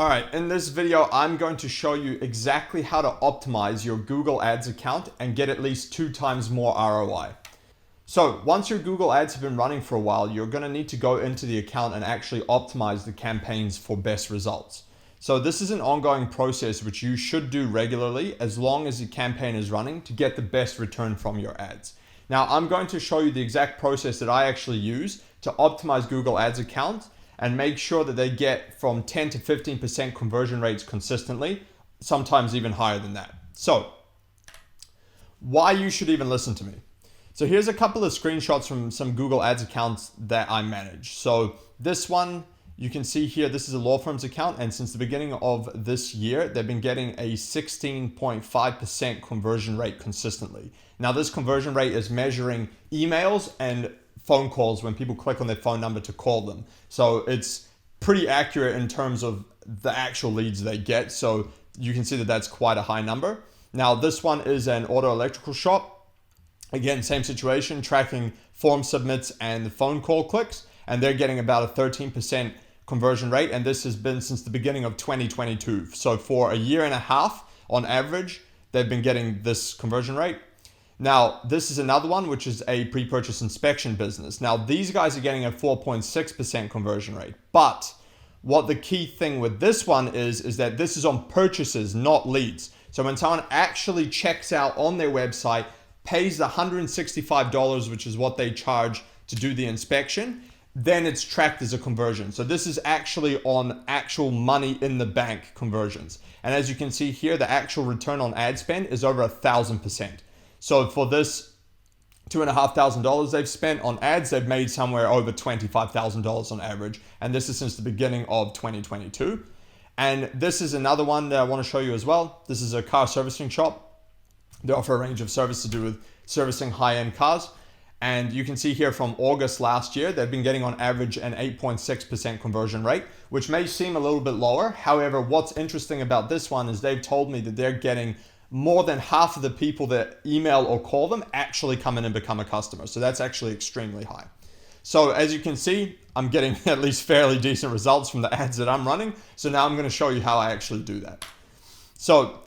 All right, in this video, I'm going to show you exactly how to optimize your Google Ads account and get at least 2 times more ROI. So once your Google Ads have been running for a while, you're going to need to go into the account and actually optimize the campaigns for best results. So this is an ongoing process which you should do regularly as long as the campaign is running to get the best return from your ads. Now, I'm going to show you the exact process that I actually use to optimize Google Ads accounts and make sure that they get from 10 to 15% conversion rates consistently, sometimes even higher than that. So why you should even listen to me. So here's a couple of screenshots from some Google Ads accounts that I manage. So this one, you can see here, this is a law firm's account, and since the beginning of this year, they've been getting a 16.5% conversion rate consistently. Now this conversion rate is measuring emails and phone calls when people click on their phone number to call them. So it's pretty accurate in terms of the actual leads they get. So you can see that that's quite a high number. Now this one is an auto electrical shop. Again, same situation, tracking form submits and the phone call clicks, and they're getting about a 13% conversion rate. And this has been since the beginning of 2022. So for a year and a half on average, they've been getting this conversion rate. Now, this is another one, which is a pre-purchase inspection business. Now, these guys are getting a 4.6% conversion rate. But what the key thing with this one is that this is on purchases, not leads. So when someone actually checks out on their website, pays the $165, which is what they charge to do the inspection, then it's tracked as a conversion. So this is actually on actual money in the bank conversions. And as you can see here, the actual return on ad spend is over 1,000%. So for this $2,500 they've spent on ads, they've made somewhere over $25,000 on average. And this is since the beginning of 2022. And this is another one that I want to show you as well. This is a car servicing shop. They offer a range of service to do with servicing high-end cars. And you can see here from August last year, they've been getting on average an 8.6% conversion rate, which may seem a little bit lower. However, what's interesting about this one is they've told me that they're getting more than half of the people that email or call them actually come in and become a customer. So that's actually extremely high. So as you can see, I'm getting at least fairly decent results from the ads that I'm running. So now I'm going to show you how I actually do that. So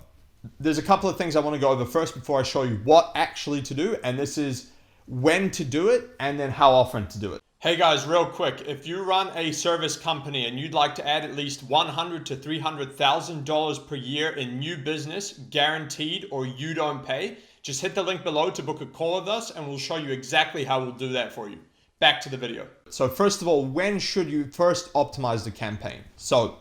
there's a couple of things I want to go over first before I show you what actually to do. And this is when to do it and then how often to do it. Hey guys, real quick, if you run a service company and you'd like to add at least $100,000 to $300,000 per year in new business, guaranteed, or you don't pay, just hit the link below to book a call with us and we'll show you exactly how we'll do that for you. Back to the video. So first of all, when should you first optimize the campaign? So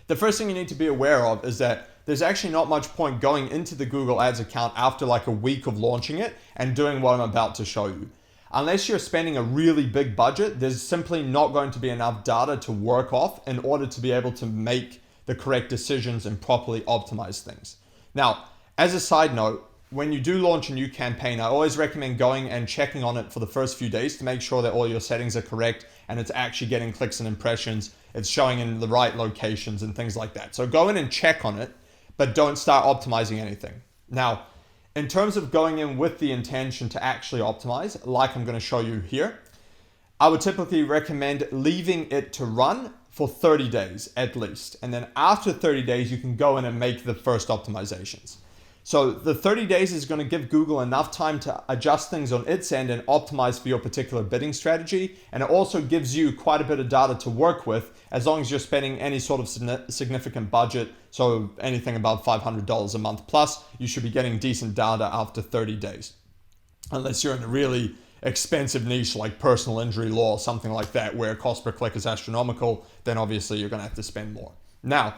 the first thing you need to be aware of is that there's actually not much point going into the Google Ads account after like a week of launching it and doing what I'm about to show you. Unless you're spending a really big budget, there's simply not going to be enough data to work off in order to be able to make the correct decisions and properly optimize things. Now, as a side note, when you do launch a new campaign, I always recommend going and checking on it for the first few days to make sure that all your settings are correct and it's actually getting clicks and impressions, it's showing in the right locations and things like that. So go in and check on it, but don't start optimizing anything. Now, in terms of going in with the intention to actually optimize, like I'm going to show you here, I would typically recommend leaving it to run for 30 days at least. And then after 30 days, you can go in and make the first optimizations. So the 30 days is going to give Google enough time to adjust things on its end and optimize for your particular bidding strategy. And it also gives you quite a bit of data to work with as long as you're spending any sort of significant budget. So anything above $500 a month plus, you should be getting decent data after 30 days. Unless you're in a really expensive niche like personal injury law, something like that, where cost per click is astronomical, then obviously you're going to have to spend more. Now,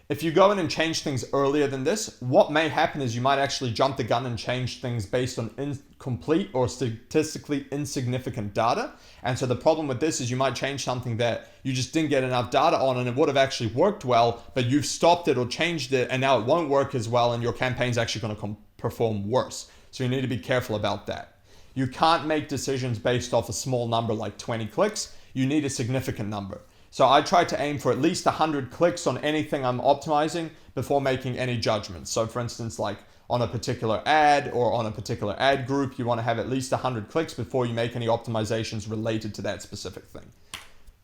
if you go in and change things earlier than this, what may happen is you might actually jump the gun and change things based on incomplete or statistically insignificant data. And so the problem with this is you might change something that you just didn't get enough data on and it would have actually worked well, but you've stopped it or changed it and now it won't work as well and your campaign's actually going to perform worse. So you need to be careful about that. You can't make decisions based off a small number like 20 clicks. You need a significant number. So I try to aim for at least 100 clicks on anything I'm optimizing before making any judgments. So for instance, like on a particular ad or on a particular ad group, you want to have at least 100 clicks before you make any optimizations related to that specific thing.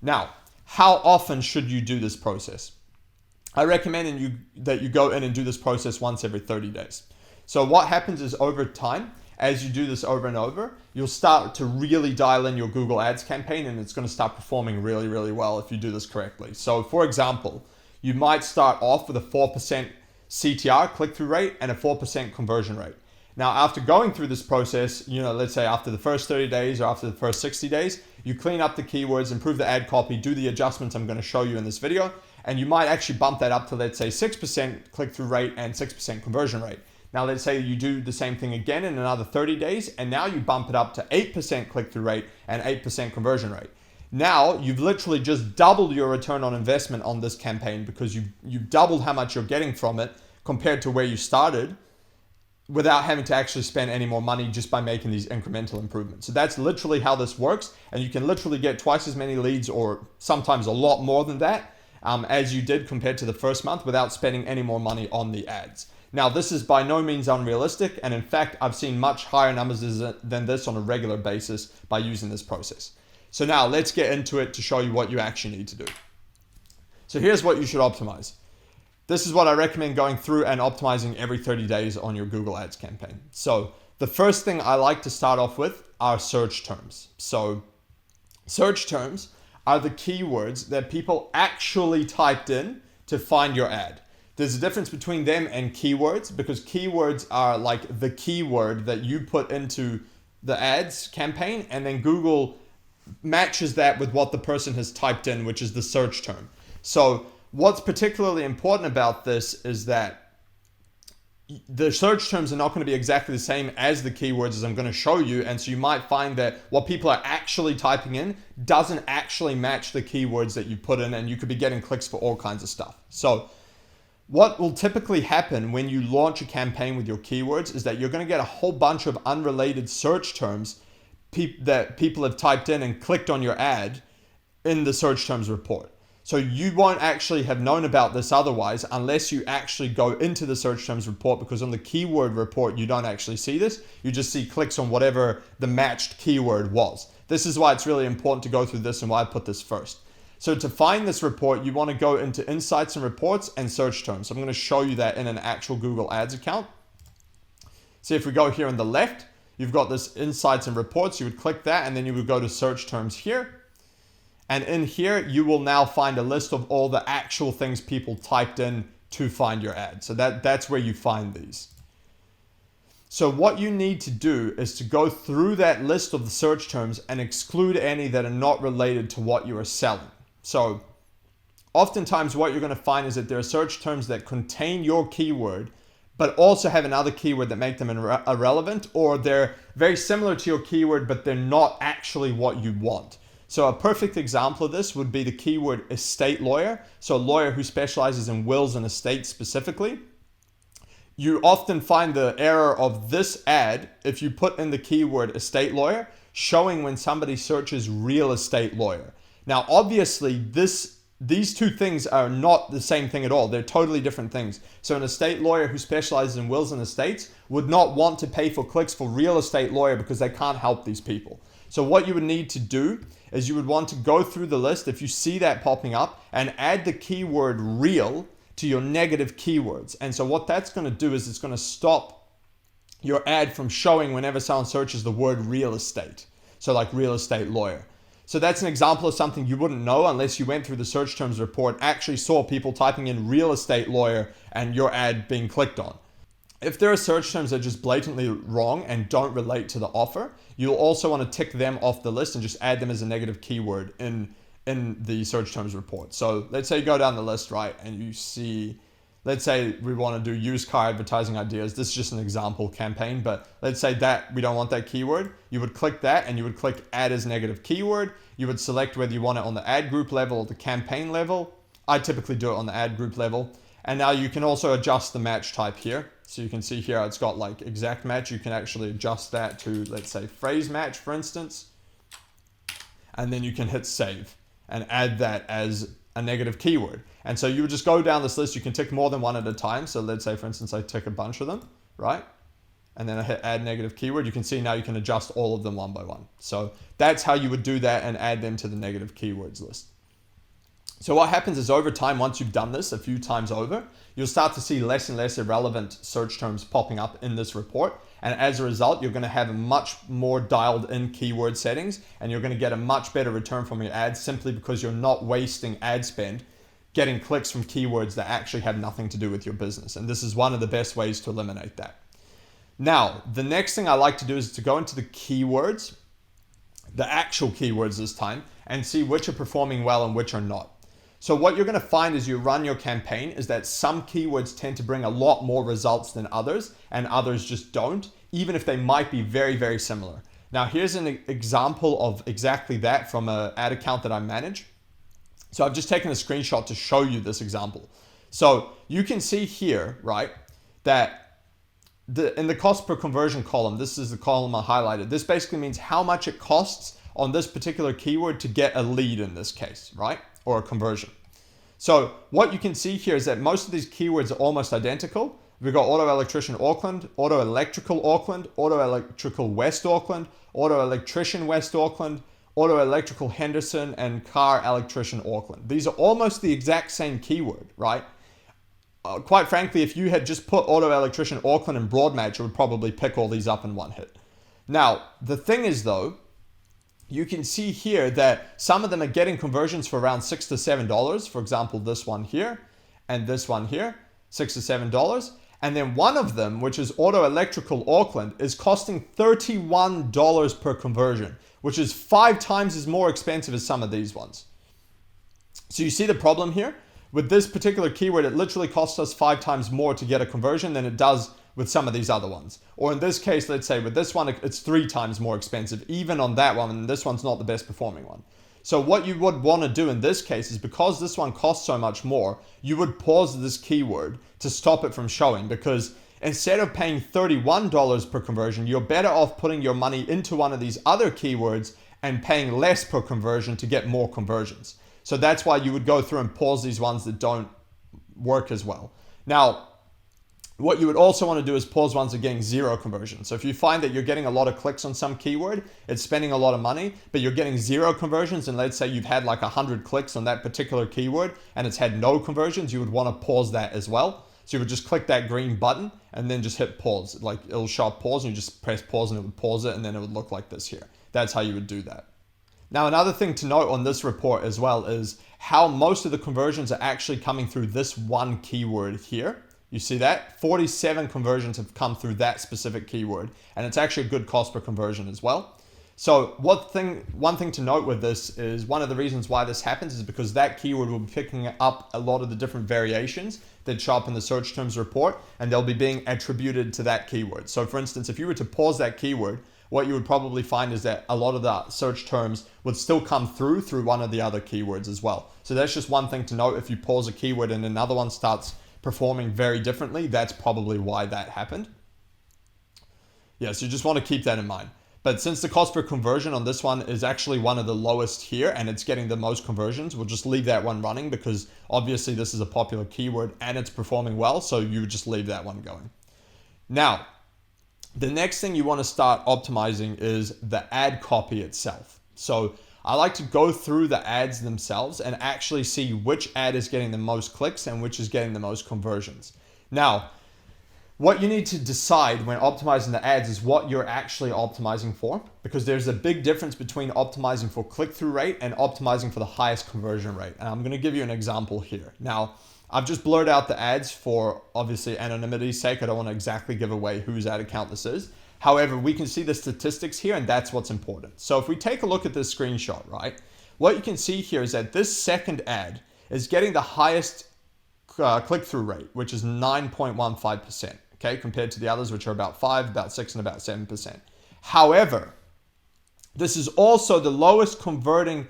Now, how often should you do this process? I recommend that you go in and do this process once every 30 days. So what happens is over time, as you do this over and over, you'll start to really dial in your Google Ads campaign, and it's going to start performing really, really well if you do this correctly. So for example, you might start off with a 4% CTR, click-through rate, and a 4% conversion rate. Now, after going through this process, let's say after the first 30 days or after the first 60 days, you clean up the keywords, improve the ad copy, do the adjustments I'm going to show you in this video, and you might actually bump that up to, let's say, 6% click-through rate and 6% conversion rate. Now, let's say you do the same thing again in another 30 days, and now you bump it up to 8% click-through rate and 8% conversion rate. Now, you've literally just doubled your return on investment on this campaign because you've doubled how much you're getting from it compared to where you started, without having to actually spend any more money just by making these incremental improvements. So that's literally how this works, and you can literally get twice as many leads, or sometimes a lot more than that, as you did compared to the first month, without spending any more money on the ads. Now, this is by no means unrealistic, and in fact, I've seen much higher numbers than this on a regular basis by using this process. So now let's get into it to show you what you actually need to do. So here's what you should optimize. This is what I recommend going through and optimizing every 30 days on your Google Ads campaign. So the first thing I like to start off with are search terms. So search terms are the keywords that people actually typed in to find your ad. There's a difference between them and keywords, because keywords are like the keyword that you put into the ads campaign, and then Google matches that with what the person has typed in, which is the search term. So what's particularly important about this is that the search terms are not going to be exactly the same as the keywords as I'm going to show you. And so you might find that what people are actually typing in doesn't actually match the keywords that you put in, and you could be getting clicks for all kinds of stuff. So what will typically happen when you launch a campaign with your keywords is that you're going to get a whole bunch of unrelated search terms that people have typed in and clicked on your ad in the search terms report. So you won't actually have known about this otherwise unless you actually go into the search terms report, because on the keyword report, you don't actually see this. You just see clicks on whatever the matched keyword was. This is why it's really important to go through this and why I put this first. So to find this report, you want to go into Insights and Reports and Search Terms. So I'm going to show you that in an actual Google Ads account. So if we go here on the left, you've got this Insights and Reports. You would click that, and then you would go to Search Terms here. And in here, you will now find a list of all the actual things people typed in to find your ad. So that's where you find these. So what you need to do is to go through that list of the search terms and exclude any that are not related to what you are selling. So oftentimes what you're going to find is that there are search terms that contain your keyword, but also have another keyword that make them irrelevant, or they're very similar to your keyword, but they're not actually what you want. So a perfect example of this would be the keyword estate lawyer. So a lawyer who specializes in wills and estates specifically. You often find the error of this ad if you put in the keyword estate lawyer, showing when somebody searches real estate lawyer. Now, obviously, these two things are not the same thing at all. They're totally different things. So an estate lawyer who specializes in wills and estates would not want to pay for clicks for real estate lawyer because they can't help these people. So what you would need to do is you would want to go through the list if you see that popping up and add the keyword real to your negative keywords. And so what that's going to do is it's going to stop your ad from showing whenever someone searches the word real estate. So like real estate lawyer. So that's an example of something you wouldn't know unless you went through the search terms report, actually saw people typing in real estate lawyer and your ad being clicked on. If there are search terms that are just blatantly wrong and don't relate to the offer, you'll also want to tick them off the list and just add them as a negative keyword in the search terms report. So let's say you go down the list, right, and you see, let's say we want to do used car advertising ideas. This is just an example campaign, but let's say that we don't want that keyword. You would click that and you would click add as negative keyword. You would select whether you want it on the ad group level or the campaign level. I typically do it on the ad group level. And now you can also adjust the match type here. So you can see here it's got like exact match. You can actually adjust that to, let's say, phrase match, for instance. And then you can hit save and add that as a negative keyword. And so you would just go down this list. You can tick more than one at a time. So let's say, for instance, I tick a bunch of them, right? And then I hit add negative keyword. You can see now you can adjust all of them one by one. So that's how you would do that and add them to the negative keywords list. So what happens is over time, once you've done this a few times over, you'll start to see less and less irrelevant search terms popping up in this report. And as a result, you're going to have a much more dialed in keyword settings, and you're going to get a much better return from your ads simply because you're not wasting ad spend getting clicks from keywords that actually have nothing to do with your business. And this is one of the best ways to eliminate that. Now, the next thing I like to do is to go into the keywords, the actual keywords this time, and see which are performing well and which are not. So what you're going to find as you run your campaign is that some keywords tend to bring a lot more results than others, and others just don't, even if they might be very, very similar. Now, here's an example of exactly that from an ad account that I manage. So I've just taken a screenshot to show you this example. So you can see here, right, that in the cost per conversion column, this is the column I highlighted. This basically means how much it costs on this particular keyword to get a lead in this case, right? Or a conversion. So what you can see here is that most of these keywords are almost identical. We've got auto electrician Auckland, auto electrical Auckland, auto electrical West Auckland, auto electrician West Auckland, auto electrical Henderson, and car electrician Auckland. These are almost the exact same keyword, right? Quite frankly, if you had just put auto electrician Auckland in broad match, it would probably pick all these up in one hit. Now, the thing is though, you can see here that some of them are getting conversions for around $6 to $7. For example, this one here and this one here, $6 to $7. And then one of them, which is auto electrical Auckland, is costing $31 per conversion, which is 5 times as more expensive as some of these ones. So you see the problem here? With this particular keyword, it literally costs us 5 times more to get a conversion than it does with some of these other ones. Or in this case, let's say with this one, it's 3 times more expensive, even on that one, and this one's not the best performing one. So what you would want to do in this case is, because this one costs so much more, you would pause this keyword to stop it from showing, because instead of paying $31 per conversion, you're better off putting your money into one of these other keywords and paying less per conversion to get more conversions. So that's why you would go through and pause these ones that don't work as well. Now, what you would also want to do is pause ones that are getting 0 conversion. So if you find that you're getting a lot of clicks on some keyword, it's spending a lot of money, but you're getting 0 conversions, and let's say you've had like 100 clicks on that particular keyword and it's had no conversions, you would want to pause that as well. So you would just click that green button and then just hit pause. Like it'll show up pause, and you just press pause and it would pause it, and then it would look like this here. That's how you would do that. Now, another thing to note on this report as well is how most of the conversions are actually coming through this one keyword here. You see that? 47 conversions have come through that specific keyword, and it's actually a good cost per conversion as well. So one thing to note with this is, one of the reasons why this happens is because that keyword will be picking up a lot of the different variations that show up in the search terms report, and they'll be being attributed to that keyword. So for instance, if you were to pause that keyword, what you would probably find is that a lot of the search terms would still come through one of the other keywords as well. So that's just one thing to note. If you pause a keyword and another one starts performing very differently, that's probably why that happened. Yeah, so you just want to keep that in mind. But since the cost per conversion on this one is actually one of the lowest here, and it's getting the most conversions, we'll just leave that one running, because obviously this is a popular keyword and it's performing well, so you would just leave that one going. Now, the next thing you want to start optimizing is the ad copy itself. So I like to go through the ads themselves and actually see which ad is getting the most clicks and which is getting the most conversions. Now, what you need to decide when optimizing the ads is what you're actually optimizing for, because there's a big difference between optimizing for click-through rate and optimizing for the highest conversion rate. And I'm going to give you an example here. Now, I've just blurred out the ads for obviously anonymity's sake. I don't want to exactly give away whose ad account this is. However, we can see the statistics here, and that's what's important. So if we take a look at this screenshot, right, what you can see here is that this second ad is getting the highest click-through rate, which is 9.15%, okay, compared to the others, which are about 5, about 6, and about 7%. However, this is also the lowest converting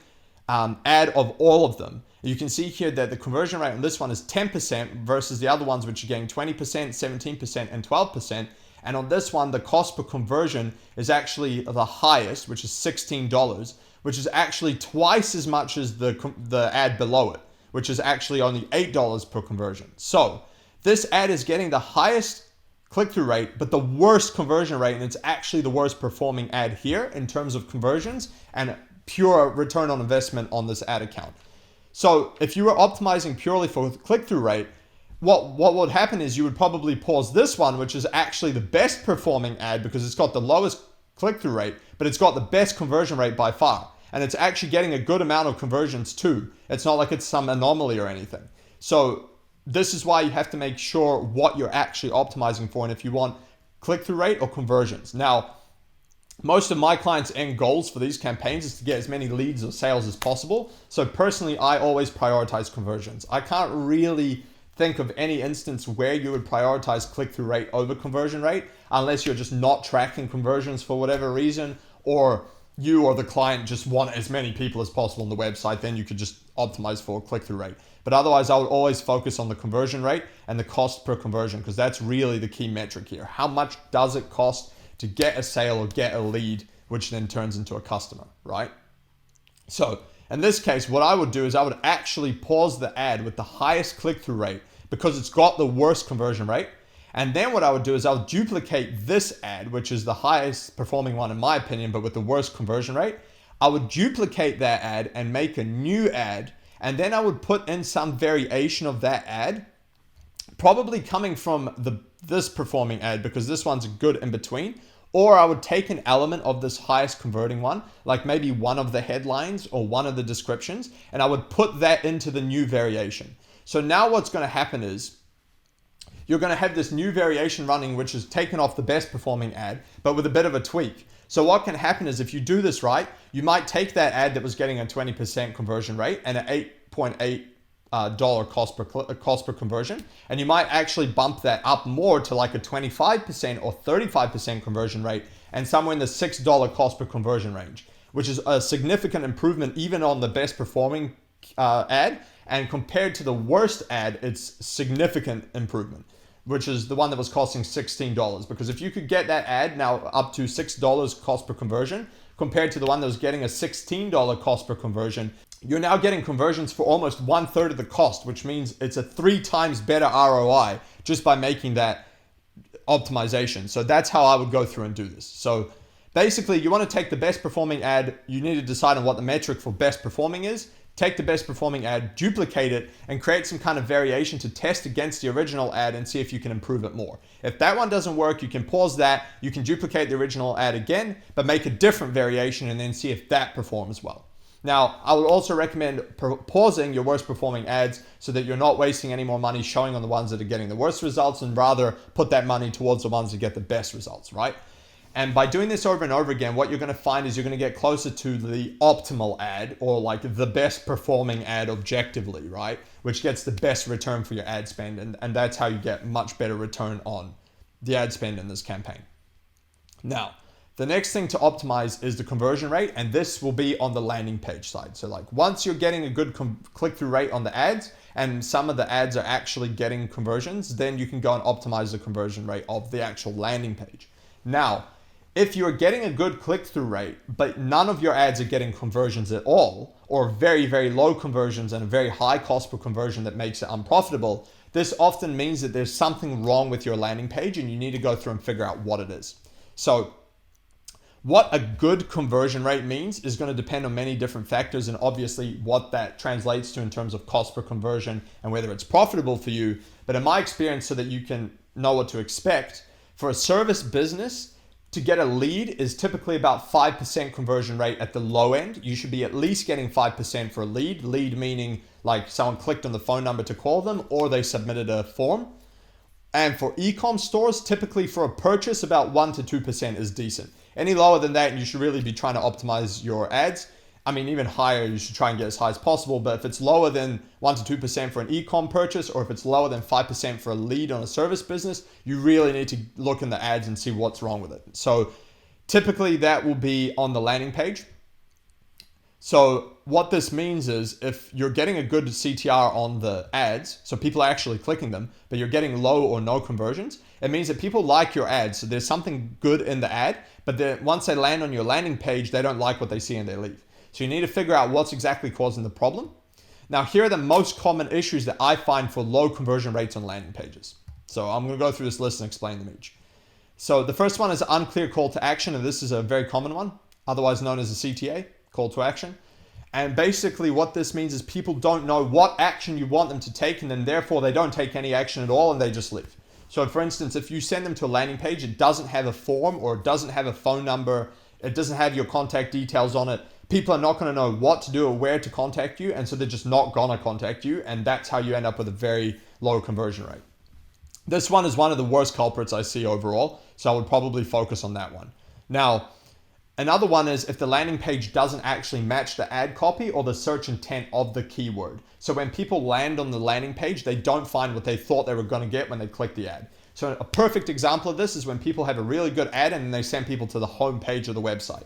ad of all of them. You can see here that the conversion rate on this one is 10% versus the other ones, which are getting 20%, 17%, and 12%. And on this one, the cost per conversion is actually the highest, which is $16, which is actually twice as much as the ad below it, which is actually only $8 per conversion. So this ad is getting the highest click-through rate, but the worst conversion rate, and it's actually the worst performing ad here in terms of conversions and pure return on investment on this ad account. So if you were optimizing purely for click-through rate, what would happen is you would probably pause this one, which is actually the best performing ad because it's got the lowest click-through rate, but it's got the best conversion rate by far. And it's actually getting a good amount of conversions too. It's not like it's some anomaly or anything. So this is why you have to make sure what you're actually optimizing for and if you want click-through rate or conversions. Now, most of my clients' end goals for these campaigns is to get as many leads or sales as possible. So personally, I always prioritize conversions. I can't really think of any instance where you would prioritize click-through rate over conversion rate unless you're just not tracking conversions for whatever reason, or you or the client just want as many people as possible on the website. Then you could just optimize for click-through rate. But otherwise, I would always focus on the conversion rate and the cost per conversion because that's really the key metric here. How much does it cost to get a sale or get a lead, which then turns into a customer, right? So in this case, what I would do is I would actually pause the ad with the highest click-through rate because it's got the worst conversion rate. And then what I would do is I would duplicate this ad, which is the highest performing one in my opinion, but with the worst conversion rate. I would duplicate that ad and make a new ad. And then I would put in some variation of that ad, probably coming from this performing ad because this one's good in between. Or I would take an element of this highest converting one, like maybe one of the headlines or one of the descriptions, and I would put that into the new variation. So now what's going to happen is you're going to have this new variation running, which is taken off the best performing ad, but with a bit of a tweak. So what can happen is if you do this right, you might take that ad that was getting a 20% conversion rate and an 8.8 dollar cost per conversion, and you might actually bump that up more to like a 25% or 35% conversion rate and somewhere in the $6 cost per conversion range, which is a significant improvement even on the best performing ad. And compared to the worst ad, it's significant improvement, which is the one that was costing $16. Because if you could get that ad now up to $6 cost per conversion compared to the one that was getting a $16 cost per conversion, you're now getting conversions for almost 1/3 of the cost, which means it's a 3 times better ROI just by making that optimization. So that's how I would go through and do this. So basically, you want to take the best performing ad. You need to decide on what the metric for best performing is. Take the best performing ad, duplicate it, and create some kind of variation to test against the original ad and see if you can improve it more. If that one doesn't work, you can pause that. You can duplicate the original ad again, but make a different variation and then see if that performs well. Now, I would also recommend pausing your worst performing ads so that you're not wasting any more money showing on the ones that are getting the worst results and rather put that money towards the ones that get the best results, right? And by doing this over and over again, what you're going to find is you're going to get closer to the optimal ad or like the best performing ad objectively, right? Which gets the best return for your ad spend. And that's how you get much better return on the ad spend in this campaign. Now, the next thing to optimize is the conversion rate, and this will be on the landing page side. So like once you're getting a good click-through rate on the ads and some of the ads are actually getting conversions, then you can go and optimize the conversion rate of the actual landing page. Now, if you're getting a good click-through rate, but none of your ads are getting conversions at all, or very, very low conversions and a very high cost per conversion that makes it unprofitable, this often means that there's something wrong with your landing page and you need to go through and figure out what it is. So what a good conversion rate means is going to depend on many different factors and obviously what that translates to in terms of cost per conversion and whether it's profitable for you. But in my experience, so that you can know what to expect, for a service business, to get a lead is typically about 5% conversion rate at the low end. You should be at least getting 5% for a lead. Lead meaning like someone clicked on the phone number to call them or they submitted a form. And for e-com stores, typically for a purchase, about 1 to 2% is decent. Any lower than that, you should really be trying to optimize your ads. I mean, even higher, you should try and get as high as possible. But if it's lower than 1 to 2% for an e-com purchase, or if it's lower than 5% for a lead on a service business, you really need to look in the ads and see what's wrong with it. So typically that will be on the landing page. So what this means is if you're getting a good CTR on the ads, so people are actually clicking them, but you're getting low or no conversions, it means that people like your ads. So there's something good in the ad, but then once they land on your landing page, they don't like what they see and they leave. So you need to figure out what's exactly causing the problem. Now, here are the most common issues that I find for low conversion rates on landing pages. So I'm going to go through this list and explain them each. So the first one is unclear call to action, and this is a very common one, otherwise known as a CTA, call to action. And basically what this means is people don't know what action you want them to take, and then therefore they don't take any action at all and they just leave. So for instance, if you send them to a landing page, it doesn't have a form or it doesn't have a phone number, it doesn't have your contact details on it, people are not going to know what to do or where to contact you, and so they're just not going to contact you, and that's how you end up with a very low conversion rate. This one is one of the worst culprits I see overall, so I would probably focus on that one. Now, another one is if the landing page doesn't actually match the ad copy or the search intent of the keyword. So when people land on the landing page, they don't find what they thought they were going to get when they click the ad. So a perfect example of this is when people have a really good ad and they send people to the home page of the website.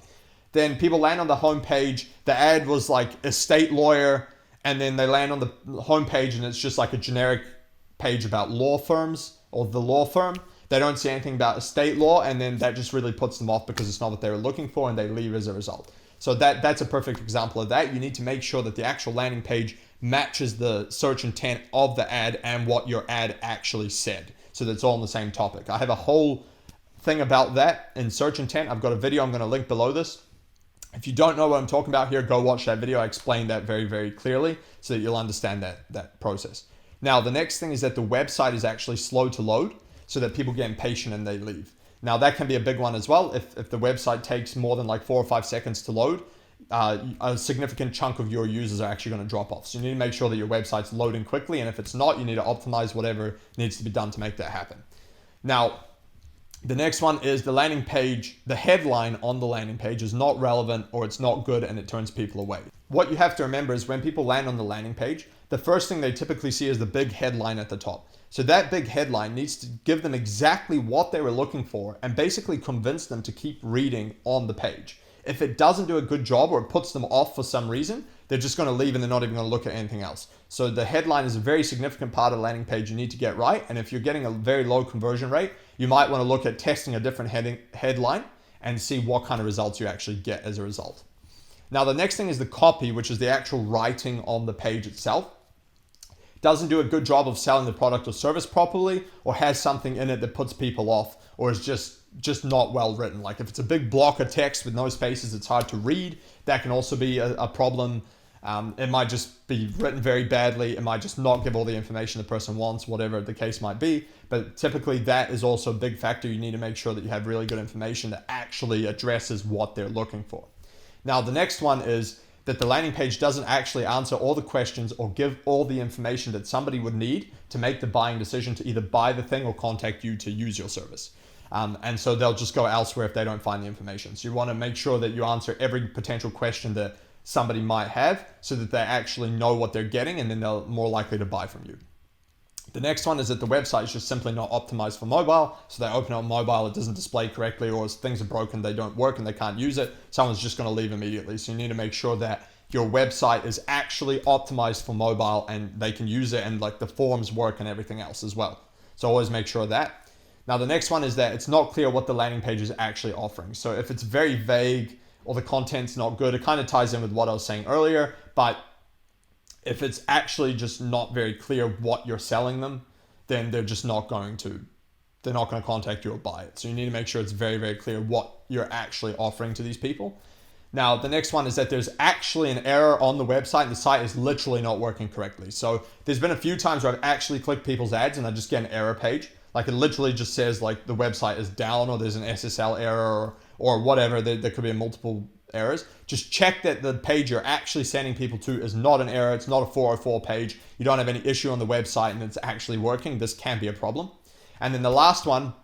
Then people land on the home page, the ad was like estate lawyer, and then they land on the home page and it's just like a generic page about law firms or the law firm. They don't see anything about estate law, and then that just really puts them off because it's not what they were looking for, and they leave as a result. So that's a perfect example of that. You need to make sure that the actual landing page matches the search intent of the ad and what your ad actually said, so that's all on the same topic. I have a whole thing about that in search intent. I've got a video I'm going to link below this. If you don't know what I'm talking about here, go watch that video. I explained that very, very clearly so that you'll understand that process. Now, the next thing is that the website is actually slow to load, so that people get impatient and they leave. Now that can be a big one as well. If the website takes more than like 4 or 5 seconds to load, a significant chunk of your users are actually going to drop off. So you need to make sure that your website's loading quickly, and if it's not, you need to optimize whatever needs to be done to make that happen. Now, the next one is the landing page, the headline on the landing page is not relevant or it's not good and it turns people away. What you have to remember is when people land on the landing page, the first thing they typically see is the big headline at the top. So that big headline needs to give them exactly what they were looking for and basically convince them to keep reading on the page. If it doesn't do a good job or it puts them off for some reason, they're just going to leave and they're not even going to look at anything else. So the headline is a very significant part of the landing page you need to get right. And if you're getting a very low conversion rate, you might want to look at testing a different headline and see what kind of results you actually get as a result. Now, the next thing is the copy, which is the actual writing on the page itself. Doesn't do a good job of selling the product or service properly, or has something in it that puts people off, or is just not well written. Like if it's a big block of text with no spaces, it's hard to read. That can also be a problem. It might just be written very badly. It might just not give all the information the person wants, whatever the case might be. But typically that is also a big factor. You need to make sure that you have really good information that actually addresses what they're looking for. Now, the next one is that the landing page doesn't actually answer all the questions or give all the information that somebody would need to make the buying decision to either buy the thing or contact you to use your service. And so they'll just go elsewhere if they don't find the information. So you want to make sure that you answer every potential question that somebody might have so that they actually know what they're getting, and then they're more likely to buy from you. The next one is that the website is just simply not optimized for mobile. So they open up mobile, it doesn't display correctly, or things are broken, they don't work and they can't use it. Someone's just going to leave immediately. So you need to make sure that your website is actually optimized for mobile and they can use it, and like the forms work and everything else as well. So always make sure of that. Now, the next one is that it's not clear what the landing page is actually offering. So if it's very vague or the content's not good, it kind of ties in with what I was saying earlier, but if it's actually just not very clear what you're selling them, then they're just not going to contact you or buy it. So you need to make sure it's very, very clear what you're actually offering to these people. Now, the next one is that there's actually an error on the website and the site is literally not working correctly. So there's been a few times where I've actually clicked people's ads and I just get an error page. Like it literally just says like the website is down, or there's an SSL error, or whatever. There could be multiple errors. Just check that the page you're actually sending people to is not an error. It's not a 404 page. You don't have any issue on the website and it's actually working. This can be a problem. And then the last one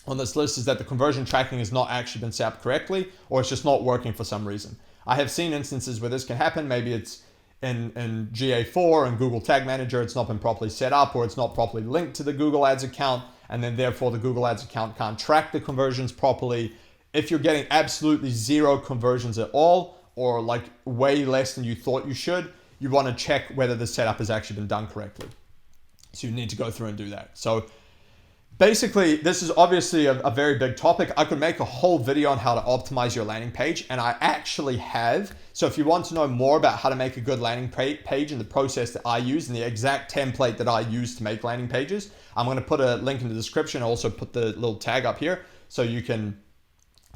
on this list is that the conversion tracking has not actually been set up correctly, or it's just not working for some reason. I have seen instances where this can happen. Maybe it's in GA4 and Google Tag Manager, it's not been properly set up, or it's not properly linked to the Google Ads account, and then therefore the Google Ads account can't track the conversions properly. If you're getting absolutely zero conversions at all, or like way less than you thought you should, you want to check whether the setup has actually been done correctly. So you need to go through and do that. So basically, this is obviously a very big topic. I could make a whole video on how to optimize your landing page, and I actually have. So if you want to know more about how to make a good landing page and the process that I use and the exact template that I use to make landing pages, I'm going to put a link in the description. I'll also put the little tag up here so you can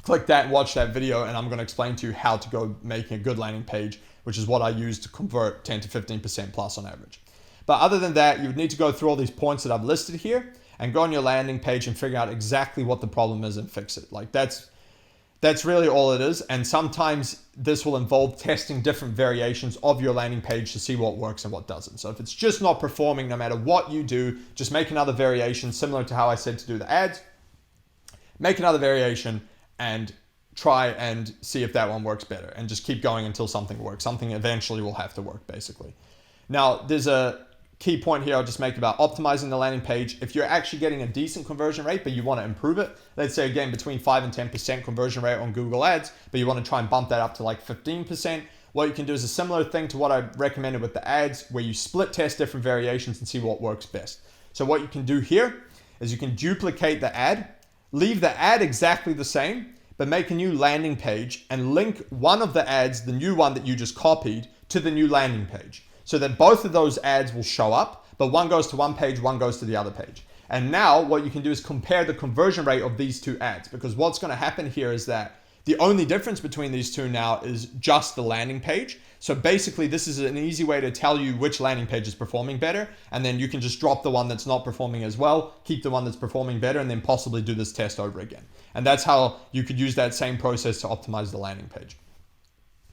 click that and watch that video, and I'm going to explain to you how to go making a good landing page which is what I use to convert 10 to 15% plus on average. But other than that, you would need to go through all these points that I've listed here and go on your landing page and figure out exactly what the problem is and fix it. Like that's really all it is. And sometimes this will involve testing different variations of your landing page to see what works and what doesn't. So if it's just not performing, no matter what you do, just make another variation similar to how I said to do the ads. Make another variation and try and see if that one works better, and just keep going until something works. Something eventually will have to work, basically. Now, there's a key point here I'll just make about optimizing the landing page. If you're actually getting a decent conversion rate, but you want to improve it, let's say again, between 5 and 10% conversion rate on Google Ads, but you want to try and bump that up to like 15%, what you can do is a similar thing to what I recommended with the ads, where you split test different variations and see what works best. So what you can do here is you can duplicate the ad, leave the ad exactly the same, but make a new landing page and link one of the ads, the new one that you just copied, to the new landing page, so that both of those ads will show up, but one goes to one page, one goes to the other page. And now what you can do is compare the conversion rate of these two ads, because what's going to happen here is that the only difference between these two now is just the landing page. So basically, this is an easy way to tell you which landing page is performing better, and then you can just drop the one that's not performing as well, keep the one that's performing better, and then possibly do this test over again. And that's how you could use that same process to optimize the landing page.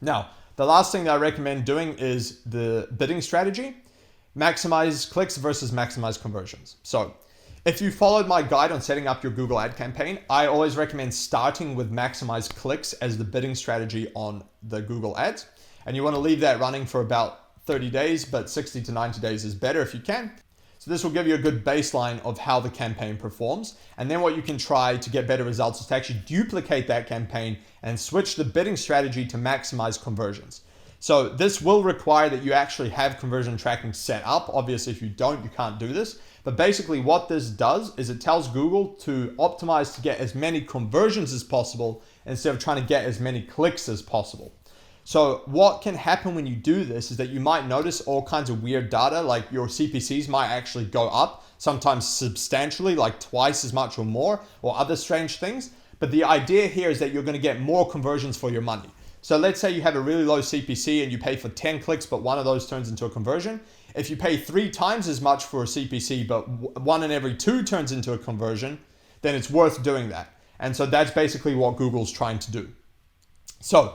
Now, the last thing that I recommend doing is the bidding strategy. Maximize clicks versus maximize conversions. So if you followed my guide on setting up your Google ad campaign, I always recommend starting with maximize clicks as the bidding strategy on the Google ads. And you want to leave that running for about 30 days, but 60 to 90 days is better if you can. So this will give you a good baseline of how the campaign performs. And then what you can try to get better results is to actually duplicate that campaign and switch the bidding strategy to maximize conversions. So this will require that you actually have conversion tracking set up. Obviously, if you don't, you can't do this. But basically what this does is it tells Google to optimize to get as many conversions as possible instead of trying to get as many clicks as possible. So what can happen when you do this is that you might notice all kinds of weird data, like your CPCs might actually go up, sometimes substantially, like twice as much or more, or other strange things. But the idea here is that you're going to get more conversions for your money. So let's say you have a really low CPC and you pay for 10 clicks, but one of those turns into a conversion. If you pay 3 times as much for a CPC, but one in every 2 turns into a conversion, then it's worth doing that. And so that's basically what Google's trying to do. So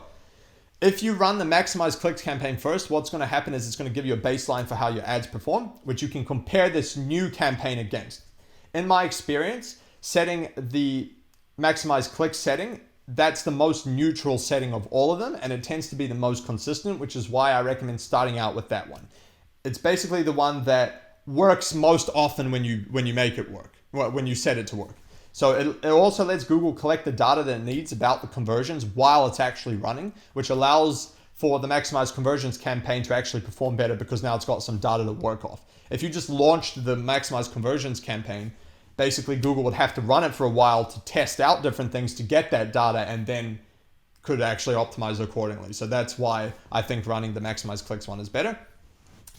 if you run the maximize clicks campaign first, what's going to happen is it's going to give you a baseline for how your ads perform, which you can compare this new campaign against. In my experience, setting the maximize clicks setting, that's the most neutral setting of all of them, and it tends to be the most consistent, which is why I recommend starting out with that one. It's basically the one that works most often when you make it work, when you set it to work. So it also lets Google collect the data that it needs about the conversions while it's actually running, which allows for the maximize conversions campaign to actually perform better because now it's got some data to work off. If you just launched the maximize conversions campaign, basically Google would have to run it for a while to test out different things to get that data and then could actually optimize accordingly. So that's why I think running the maximize clicks one is better.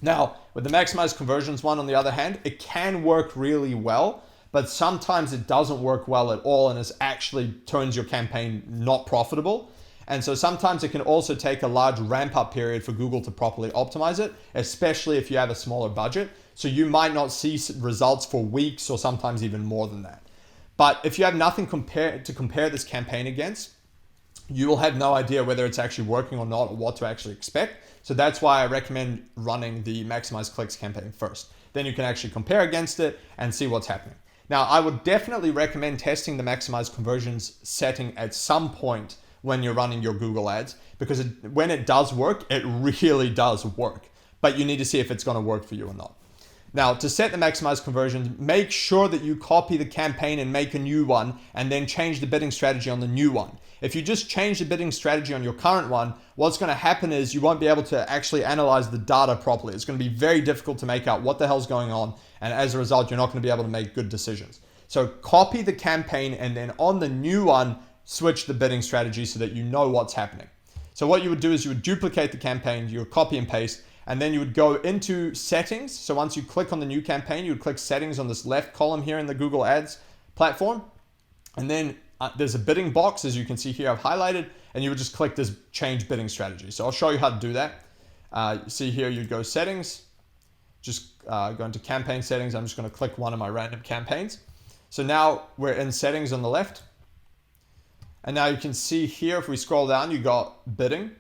Now, with the maximize conversions one, on the other hand, it can work really well, but sometimes it doesn't work well at all and it actually turns your campaign not profitable. And so sometimes it can also take a large ramp up period for Google to properly optimize it, especially if you have a smaller budget. So you might not see results for weeks or sometimes even more than that. But if you have nothing to compare this campaign against, you will have no idea whether it's actually working or not or what to actually expect. So that's why I recommend running the maximize clicks campaign first. Then you can actually compare against it and see what's happening. Now, I would definitely recommend testing the maximize conversions setting at some point when you're running your Google ads, because when it does work, it really does work, but you need to see if it's going to work for you or not. Now, to set the maximize conversions, make sure that you copy the campaign and make a new one and then change the bidding strategy on the new one. If you just change the bidding strategy on your current one, what's going to happen is you won't be able to actually analyze the data properly. It's going to be very difficult to make out what the hell's going on, and as a result, you're not going to be able to make good decisions. So copy the campaign and then on the new one, switch the bidding strategy so that you know what's happening. So what you would do is you would duplicate the campaign, you would copy and paste, and then you would go into settings. So once you click on the new campaign, you would click settings on this left column here in the Google Ads platform. And then there's a bidding box, as you can see here, I've highlighted, and you would just click this change bidding strategy. So I'll show you how to do that. See here, you go settings, just go into campaign settings. I'm just going to click one of my random campaigns. So now we're in settings on the left. And now you can see here, if we scroll down, you got bidding.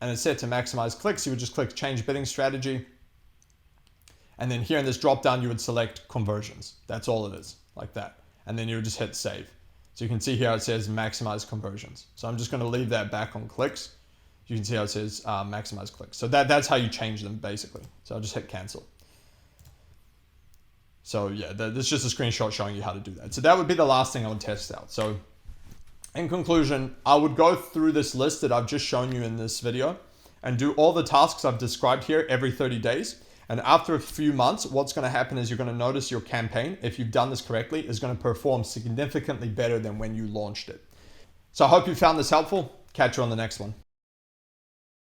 And it's set to maximize clicks. You would just click change bidding strategy. And then here in this drop down, you would select conversions. That's all it is, like that. And then you would just hit save. So you can see here it says maximize conversions. So I'm just going to leave that back on clicks. You can see how it says maximize clicks. So that's how you change them basically. So I'll just hit cancel. So yeah, this is just a screenshot showing you how to do that. So that would be the last thing I would test out. So in conclusion, I would go through this list that I've just shown you in this video and do all the tasks I've described here every 30 days. And after a few months, what's going to happen is you're going to notice your campaign, if you've done this correctly, is going to perform significantly better than when you launched it. So I hope you found this helpful. Catch you on the next one.